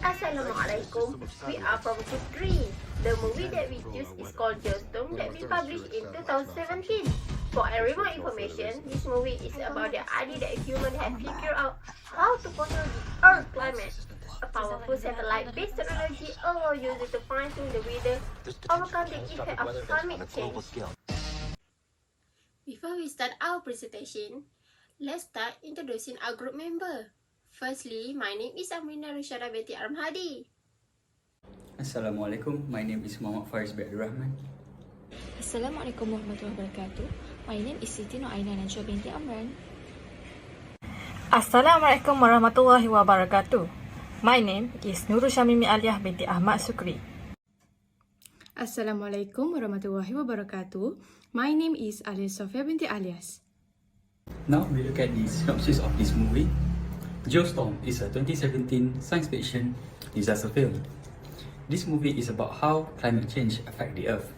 Assalamualaikum. We are from Group 3. The movie that we choose is called Geostorm that we published in 2017. For more information, this movie is about the idea that humans have figured out how to control the Earth climate. A powerful satellite-based technology allows users to fine-tune the weather, overcome the effect of climate change. Before we start our presentation, let's start introducing our group member. Firstly, my name is Amrina Rusyada binti Armhadi. Assalamualaikum, my name is Muhammad Faris bin Abdul Rahman. Assalamualaikum warahmatullahi wabarakatuh. My name is Siti Nur Aina Najwa binti Amran. Assalamualaikum warahmatullahi wabarakatuh. My name is Nurul Syamimi Aliyah binti Ahmad Sukri. Assalamualaikum warahmatullahi wabarakatuh. My name is Alia Sofia binti Alias. Now we look at the synopsis of this movie. Geostorm is a 2017 science fiction disaster film. This movie is about how climate change affects the Earth.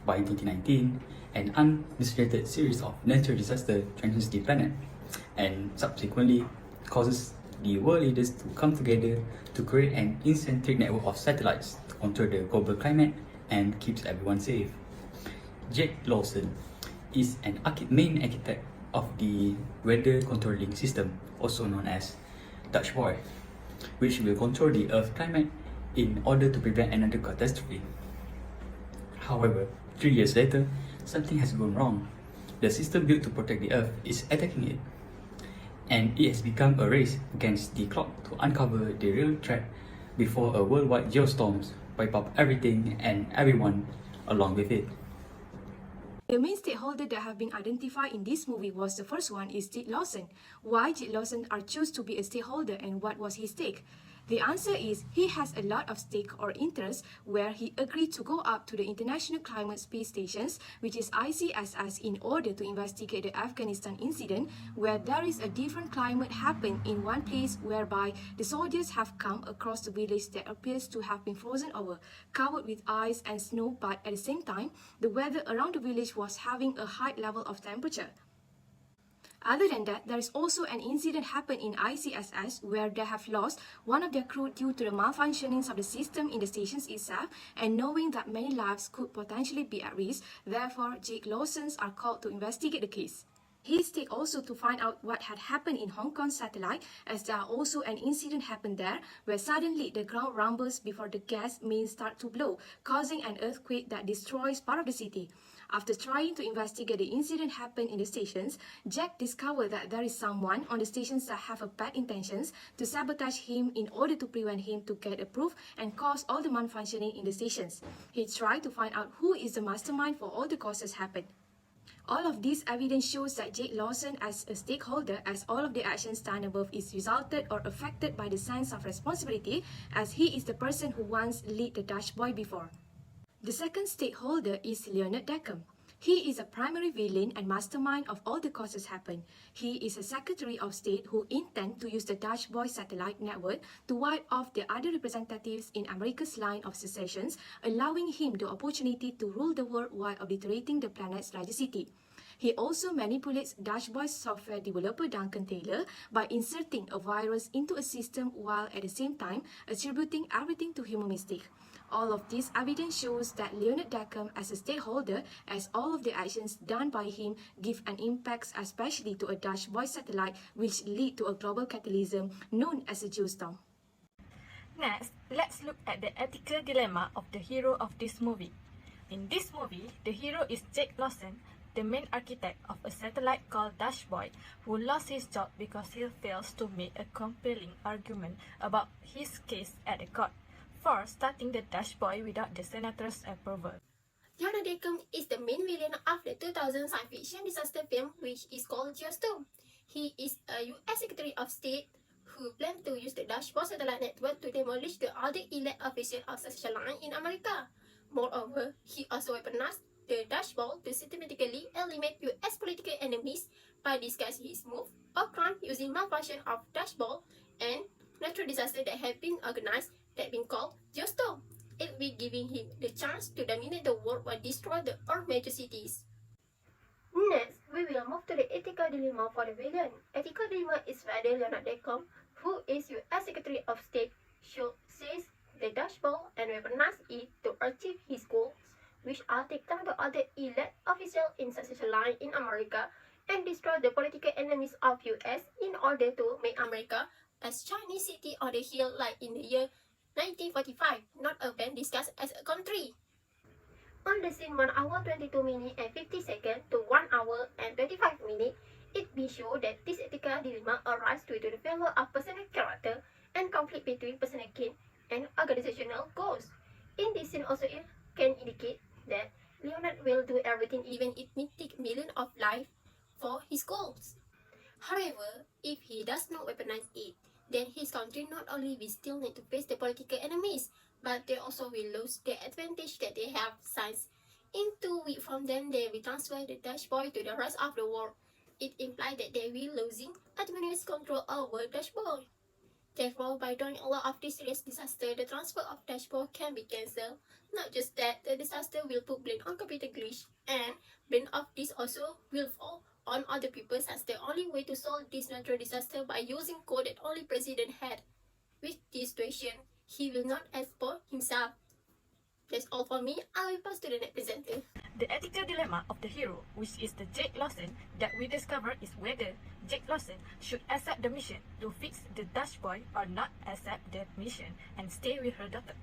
By 2019, an unprecedented series of natural disasters threatens the planet, and subsequently causes the world leaders to come together to create an eccentric network of satellites to control the global climate and keeps everyone safe. Jake Lawson is an main architect of the weather controlling system, also known as Dutch Boy, which will control the Earth's climate in order to prevent another catastrophe. However, 3 years later, something has gone wrong. The system built to protect the Earth is attacking it, and it has become a race against the clock to uncover the real threat before a worldwide geostorm wipe up everything and everyone along with it. The main stakeholder that have been identified in this movie was the first one is Jake Lawson. Why Jake Lawson are choose to be a stakeholder and what was his stake? The answer is he has a lot of stake or interest where he agreed to go up to the International Climate Space Stations, which is ICSS, in order to investigate the Afghanistan incident where there is a different climate happen in one place whereby the soldiers have come across the village that appears to have been frozen over, covered with ice and snow, but at the same time, the weather around the village was having a high level of temperature. Other than that, there is also an incident happened in ICSS where they have lost one of their crew due to the malfunctionings of the system in the stations itself, and knowing that many lives could potentially be at risk, therefore Jake Lawsons are called to investigate the case. His take also to find out what had happened in Hong Kong satellite, as there are also an incident happened there where suddenly the ground rumbles before the gas mains start to blow, causing an earthquake that destroys part of the city. After trying to investigate the incident happened in the stations, Jack discovered that there is someone on the stations that have a bad intentions to sabotage him in order to prevent him to get approved and cause all the malfunctioning in the stations. He tried to find out who is the mastermind for all the causes happened. All of this evidence shows that Jake Lawson as a stakeholder, as all of the actions done above is resulted or affected by the sense of responsibility, as he is the person who once led the Dutch Boy before. The second stakeholder is Leonard Deckham. He is a primary villain and mastermind of all the causes happen. He is a Secretary of State who intend to use the Dutch Boy satellite network to wipe off the other representatives in America's line of secession, allowing him the opportunity to rule the world while obliterating the planet's largest city. He also manipulates Dutch Boy's software developer Duncan Taylor by inserting a virus into a system while at the same time attributing everything to human mistake. All of this evidence shows that Leonard Deckham as a stakeholder, as all of the actions done by him give an impact especially to a Dutch Boy satellite, which lead to a global catalysm known as a geostorm. Next, let's look at the ethical dilemma of the hero of this movie. In this movie, the hero is Jake Lawson, the main architect of a satellite called Dutch Boy, who lost his job because he fails to make a compelling argument about his case at the court for starting the Dutch Boy without the senator's approval. Leonard Deckham is the main villain of the 2000 science fiction disaster film, which is called Geostorm. He is a US Secretary of State who planned to use the Dutch Boy satellite network to demolish the other elite official of such a line in America. Moreover, he also weaponized the Dutch Boy to systematically eliminate US political enemies by disguising his move or crime using malfunction of Dutch Boy and natural disaster that have been organized that been called Geostorm. It will be giving him the chance to dominate the world while destroy the Earth major cities. Next, we will move to the ethical dilemma for the villain. Ethical dilemma is whether Leonard Deckham, who is US Secretary of State, should say spy in America and destroy the political enemies of US in order to make America as Chinese city on the hill like in the year 1945, not even discussed as a country. On the scene 1 hour 22 minutes and 50 seconds to 1 hour and 25 minutes, it be shown that this ethical dilemma arises due to the failure of personal character and conflict between personal gain and organizational goals. In this scene also it can indicate that Leonard will do everything even if it take millions of lives for his goals. However, if he does not weaponize it, then his country not only will still need to face the political enemies, but they also will lose the advantage that they have since in 2 weeks from them they will transfer the Dutch boy to the rest of the world. It implies that they will losing administrative control over Dutch boy. Therefore, by doing a lot of this serious disaster, the transfer of Dutch boy can be cancelled. Not just that, the disaster will put blame on computer glitch, and blame of this also will fall on other people as the only way to solve this natural disaster by using code that only president had. With this situation, he will not export himself. That's all for me. I will pass to the next presenter. The ethical dilemma of the hero, which is the Jake Lawson, that we discover is whether Jake Lawson should accept the mission to fix the Dutch boy or not accept the mission and stay with her daughter.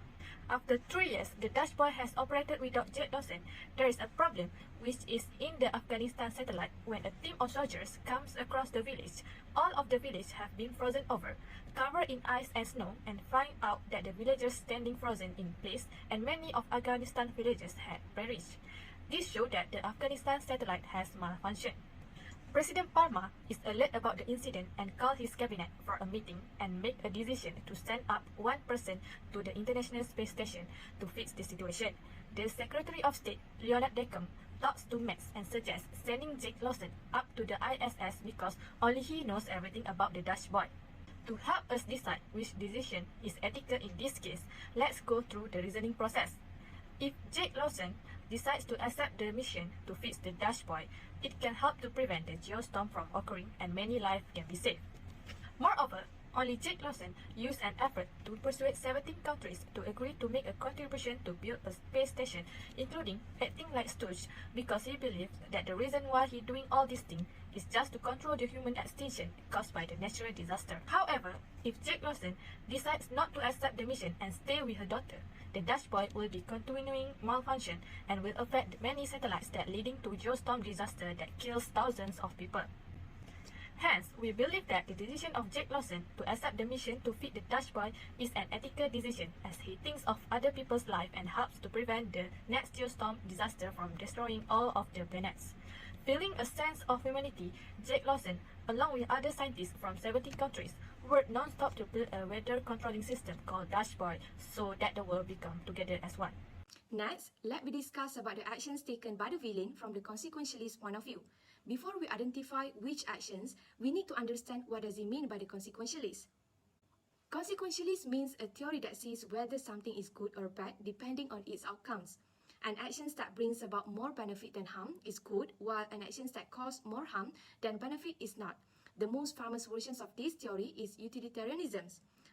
After 3 years, the Dutch boy has operated without Jake Lawson. There is a problem, which is in the Afghanistan satellite. When a team of soldiers comes across the village, all of the village have been frozen over, covered in ice and snow, and find out that the villagers standing frozen in place and many of Afghanistan villagers had perished. This shows that the Afghanistan satellite has malfunctioned. President Palmer is alert about the incident and called his cabinet for a meeting and make a decision to send up one person to the International Space Station to fix the situation. The Secretary of State, Leonard Deckham, talks to Max and suggests sending Jake Lawson up to the ISS because only he knows everything about the Dutch boy. To help us decide which decision is ethical in this case, let's go through the reasoning process. If Jake Lawson decides to accept the mission to fix the Dutch boy, it can help to prevent the geostorm from occurring and many lives can be saved. Moreover, only Jake Lawson used an effort to persuade 17 countries to agree to make a contribution to build a space station, including acting like stooge, because he believes that the reason why he doing all these things is just to control the human extinction caused by the natural disaster. However, if Jake Lawson decides not to accept the mission and stay with her daughter, the Dutch boy will be continuing malfunction and will affect many satellites that leading to geostorm disaster that kills thousands of people. Hence, we believe that the decision of Jake Lawson to accept the mission to feed the Dutch boy is an ethical decision as he thinks of other people's life and helps to prevent the next geostorm disaster from destroying all of the planets. Feeling a sense of humanity, Jake Lawson, along with other scientists from 70 countries, worked non-stop to build a weather controlling system called Dutch boy so that the world become together as one. Next, let me discuss about the actions taken by the villain from the consequentialist point of view. Before we identify which actions, we need to understand what does it mean by the consequentialist. Consequentialist means a theory that says whether something is good or bad depending on its outcomes. An action that brings about more benefit than harm is good, while an action that causes more harm than benefit is not. The most famous version of this theory is utilitarianism.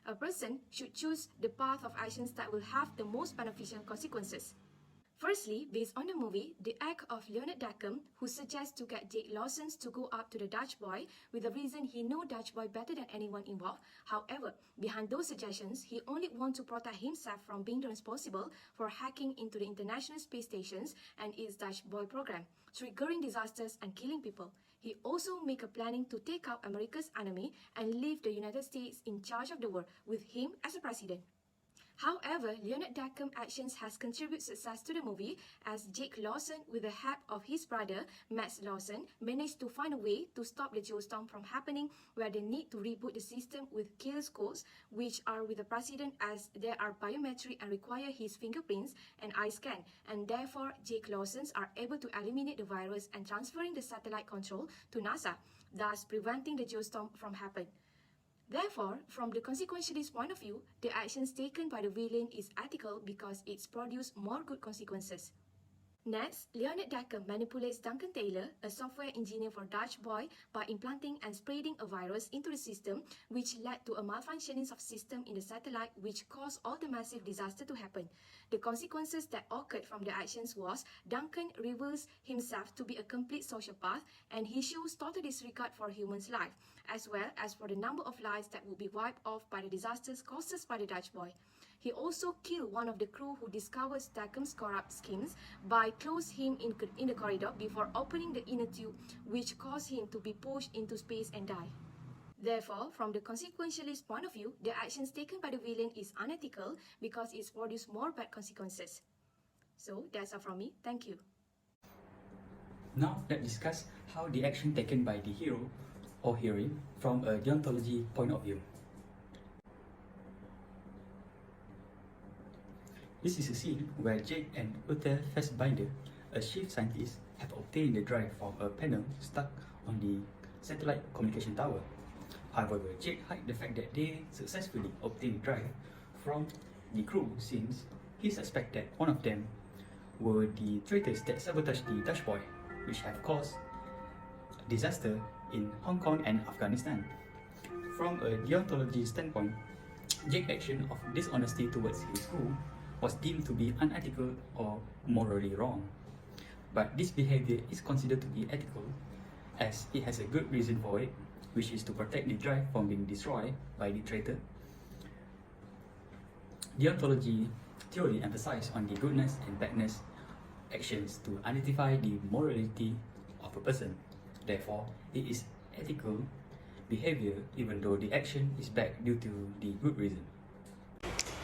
A person should choose the path of actions that will have the most beneficial consequences. Firstly, based on the movie, the act of Leonard Deckham, who suggests to get Jake Lawson to go up to the Dutch boy with the reason he knows Dutch boy better than anyone involved. However, behind those suggestions, he only wants to protect himself from being responsible for hacking into the International Space Stations and its Dutch boy program, triggering disasters and killing people. He also make a planning to take out America's enemy and leave the United States in charge of the world with him as a president. However, Leonard Deckham's actions has contributed success to the movie as Jake Lawson, with the help of his brother Max Lawson, managed to find a way to stop the geostorm from happening, where they need to reboot the system with chaos codes, which are with the president as they are biometric and require his fingerprints and eye scan, and therefore Jake Lawsons are able to eliminate the virus and transferring the satellite control to NASA, thus preventing the geostorm from happening. Therefore, from the consequentialist point of view, the actions taken by the villain is ethical because it's produced more good consequences. Next, Leonard Decker manipulates Duncan Taylor, a software engineer for Dutch Boy, by implanting and spreading a virus into the system, which led to a malfunctioning of system in the satellite, which caused all the massive disaster to happen. The consequences that occurred from the actions was Duncan reveals himself to be a complete sociopath, and he shows total disregard for humans' life, as well as for the number of lives that would be wiped off by the disasters caused by the Dutch Boy. He also killed one of the crew who discovers Deckham's corrupt schemes by closing him in the corridor before opening the inner tube, which caused him to be pushed into space and die. Therefore, from the consequentialist point of view, the actions taken by the villain is unethical because it's produced more bad consequences. So, that's all from me. Thank you. Now, let's discuss how the action taken by the hero or heroine from a deontology point of view. This is a scene where Jake and Uther Fassbinder, a chief scientist, have obtained the drive from a panel stuck on the satellite communication tower. However, Jake hides the fact that they successfully obtained the drive from the crew since he suspected one of them were the traitors that sabotaged the Dutch Boy, which have caused disaster in Hong Kong and Afghanistan. From a deontology standpoint, Jake's action of dishonesty towards his crew was deemed to be unethical or morally wrong. But this behavior is considered to be ethical as it has a good reason for it, which is to protect the drive from being destroyed by the traitor. Deontology theory emphasizes on the goodness and badness actions to identify the morality of a person. Therefore, it is ethical behavior even though the action is bad due to the good reason.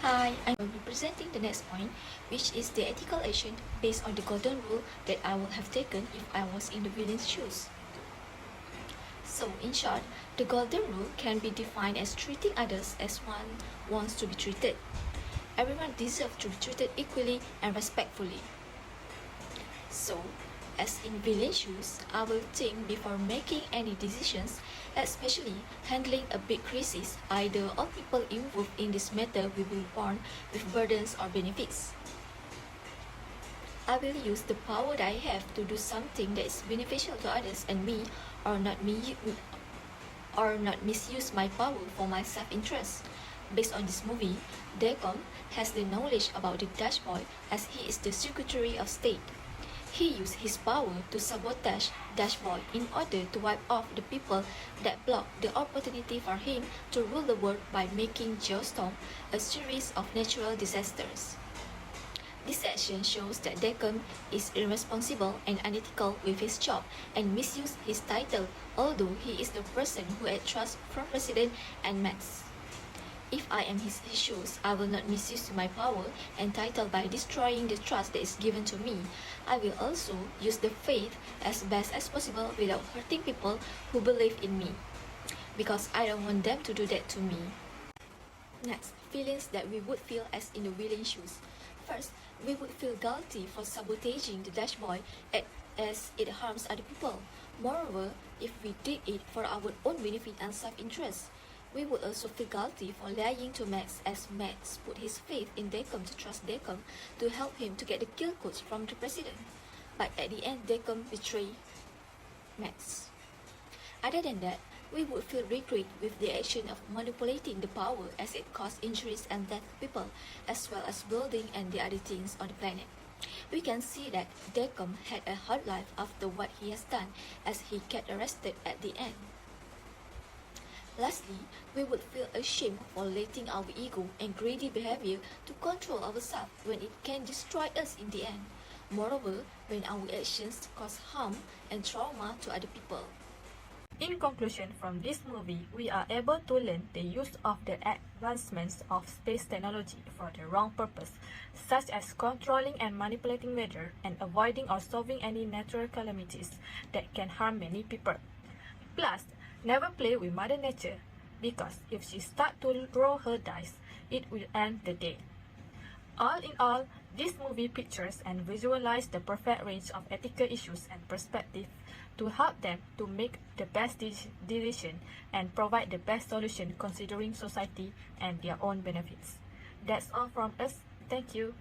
Hi, I will be presenting the next point, which is the ethical action based on the golden rule that I would have taken if I was in the villain's shoes. So, in short, the golden rule can be defined as treating others as one wants to be treated. Everyone deserves to be treated equally and respectfully. So, as in villain's shoes, I will think before making any decisions, especially handling a big crisis. Either all people involved in this matter will be born with burdens or benefits. I will use the power that I have to do something that is beneficial to others and me, or not misuse my power for my self-interest. Based on this movie, Deacon has the knowledge about the Dutch Boy as he is the Secretary of State. He used his power to sabotage Dutch Boy in order to wipe off the people that blocked the opportunity for him to rule the world by making Geostorm a series of natural disasters. This action shows that Deacon is irresponsible and unethical with his job and misused his title, although he is the person who had trust from President and Max. If I am his shoes, I will not misuse my power and title by destroying the trust that is given to me. I will also use the faith as best as possible without hurting people who believe in me, because I don't want them to do that to me. Next, feelings that we would feel as in the villain's shoes. First, we would feel guilty for sabotaging the Dutch Boy as it harms other people. Moreover, if we did it for our own benefit and self-interest, we would also feel guilty for lying to Max as Max put his faith in Deacon to trust Deacon to help him to get the kill codes from the president. But at the end, Deacon betrayed Max. Other than that, we would feel regret with the action of manipulating the power as it caused injuries and death to people, as well as building and the other things on the planet. We can see that Deacon had a hard life after what he has done, as he got arrested at the end. Lastly, we would feel ashamed for letting our ego and greedy behavior to control ourselves when it can destroy us in the end. Moreover, when our actions cause harm and trauma to other people. In conclusion, from this movie, we are able to learn the use of the advancements of space technology for the wrong purpose, such as controlling and manipulating weather and avoiding or solving any natural calamities that can harm many people. Plus, never play with Mother Nature, because if she starts to roll her dice, it will end the day. All in all, this movie pictures and visualizes the perfect range of ethical issues and perspectives to help them to make the best decision and provide the best solution considering society and their own benefits. That's all from us. Thank you.